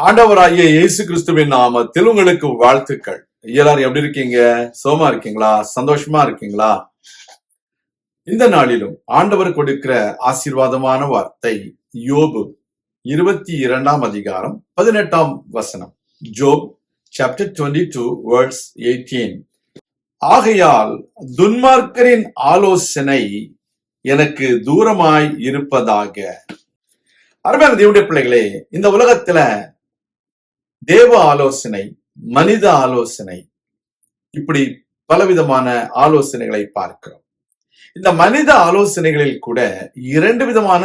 ஆண்டவராகிய இயேசு கிறிஸ்துவின் நாமத்தில் உங்களுக்கு வாழ்த்துக்கள். எல்லாரும் எப்படி இருக்கீங்க? சோமா இருக்கீங்களா? சந்தோஷமா இருக்கீங்களா? இந்த நாளிலும் ஆண்டவர் கொடுக்கிற ஆசீர்வாதமான வார்த்தை யோபு 22 அதிகாரம் 18 ஜோப் சாப்டர் 22 verse 18. ஆகையால் துன்மார்க்கரின் ஆலோசனை எனக்கு தூரமாய் இருப்பதாக. அருமையான தேவனுடைய பிள்ளைகளே, இந்த உலகத்துல தேவ ஆலோசனை, மனித ஆலோசனை, இப்படி பலவிதமான ஆலோசனைகளை பார்க்கிறோம். இந்த மனித ஆலோசனைகளில் கூட இரண்டு விதமான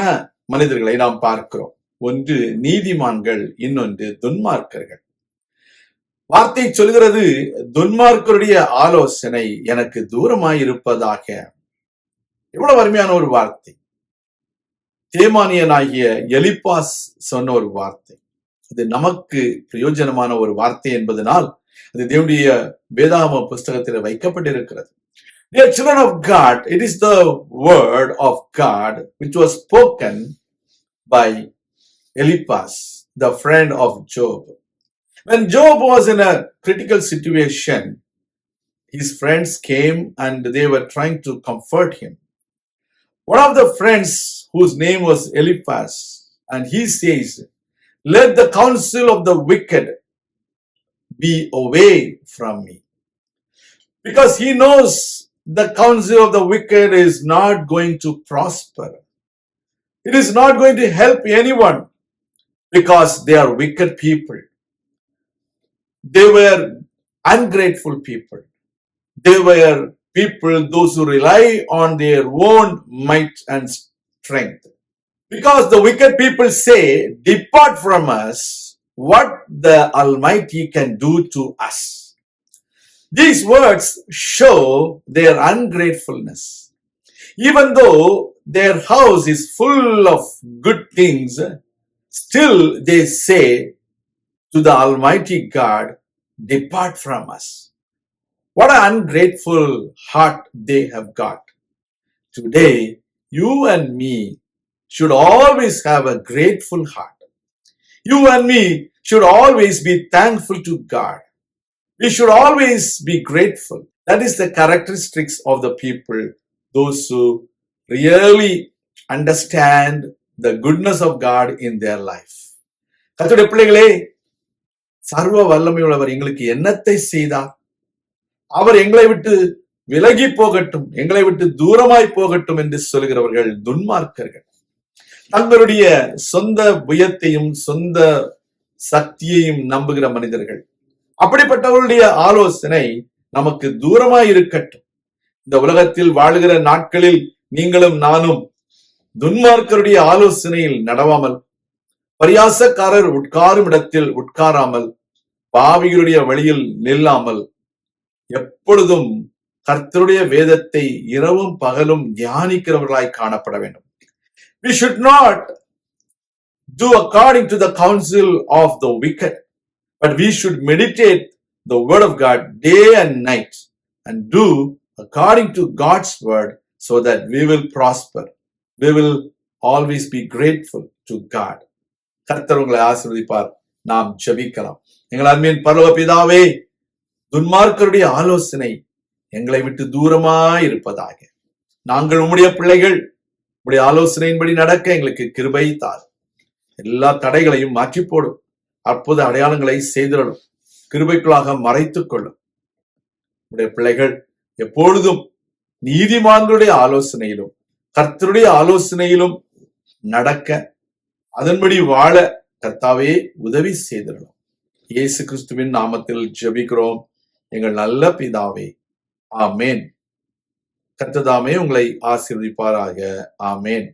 மனிதர்களை நாம் பார்க்கிறோம். ஒன்று நீதிமான்கள், இன்னொன்று துன்மார்க்கர்கள். வார்த்தை சொல்கிறது, துன்மார்க்கருடைய ஆலோசனை எனக்கு தூரமாய் இருப்பதாக. எவ்வளவு அருமையான ஒரு வார்த்தை! தேமானியனாகிய எலிப்பாஸ் சொன்ன ஒரு வார்த்தை. அது நமக்கு பிரயோஜனமான ஒரு வார்த்தை என்பதனால் அது தேவனுடைய வேதாகம புஸ்தகத்தில் வைக்கப்பட்டிருக்கிறது. Dear children of God, it is the word of God which was spoken by Eliphaz, the friend of Job. When Job was in a critical situation, his friends came and they were trying to comfort him. One of the friends, whose name was Eliphaz, and he says, "Let the counsel of the wicked be away from me." Because he knows the counsel of the wicked is not going to prosper. It is not going to help anyone because they are wicked people. They were ungrateful people. They were people, those who rely on their own might and strength. Because the wicked people say, "Depart from us, what the Almighty can do to us." These words show their ungratefulness. Even though their house is full of good things, still they say to the Almighty God, "Depart from us." What an ungrateful heart they have got. Today, you and me should always have a grateful heart. You and me should always be thankful to God. We should always be grateful. That is the characteristics of the people, those who really understand the goodness of God in their life. கர்த்தருடைய பிள்ளைகளே, சர்வ வல்லமையுள்ளவர் எங்களுக்கு என்னத்தை செய்தார்? அவர் எங்களை விட்டு விலகி போகட்டும், எங்களை விட்டு தூரமாய் போகட்டும் என்று சொல்கிறவர்கள் துன்மார்க்கர்கள். தங்களுடைய சொந்த புயத்தையும் சொந்த சக்தியையும் நம்புகிற மனிதர்கள். அப்படிப்பட்டவர்களுடைய ஆலோசனை நமக்கு தூரமாய் இருக்கட்டும். இந்த உலகத்தில் வாழுகிற நாட்களில் நீங்களும் நானும் துன்மார்க்கருடைய ஆலோசனையில் நடவாமல், பரியாசக்காரர் உட்காரும் இடத்தில் உட்காராமல், பாவிகளுடைய வழியில் நில்லாமல், எப்பொழுதும் கர்த்தருடைய வேதத்தை இரவும் பகலும் தியானிக்கிறவர்களாய் காணப்பட வேண்டும். We should not do according to the counsel of the wicked, but we should meditate the word of God day and night and do according to God's word so that we will prosper. We will always be grateful to God. கர்த்தர் உங்களை ஆசீர்வதிப்பார். நாம் ஜெபிக்கலாம். எங்கள் அன்பின் பரலோக பிதாவே, துன்மார்க்கருடைய ஆலோசனை எங்களை விட்டு தூரமாய் இருப்பதாக. நாங்கள் உம்முடைய பிள்ளைகள், உம்முடைய ஆலோசனையின்படி நடக்க எங்களுக்கு கிருபை தார். எல்லா தடைகளையும் மாற்றி போடும். அற்புத அடையாளங்களை செய்திடலும். கிருபைக்குள்ளாக மறைத்துக் கொள்ளும். உம்முடைய பிள்ளைகள் எப்பொழுதும் நீதிமான்களுடைய ஆலோசனையிலும் கர்த்தருடைய ஆலோசனையிலும் நடக்க, அதன்படி வாழ கர்த்தாவே உதவி செய்திடலும். இயேசு கிறிஸ்துவின் நாமத்தில் ஜெபிக்கிறோம் எங்கள் நல்ல பிதாவே, ஆமேன். கர்த்தர் தாமே உங்களை ஆசீர்வதிப்பாராக. ஆமேன்.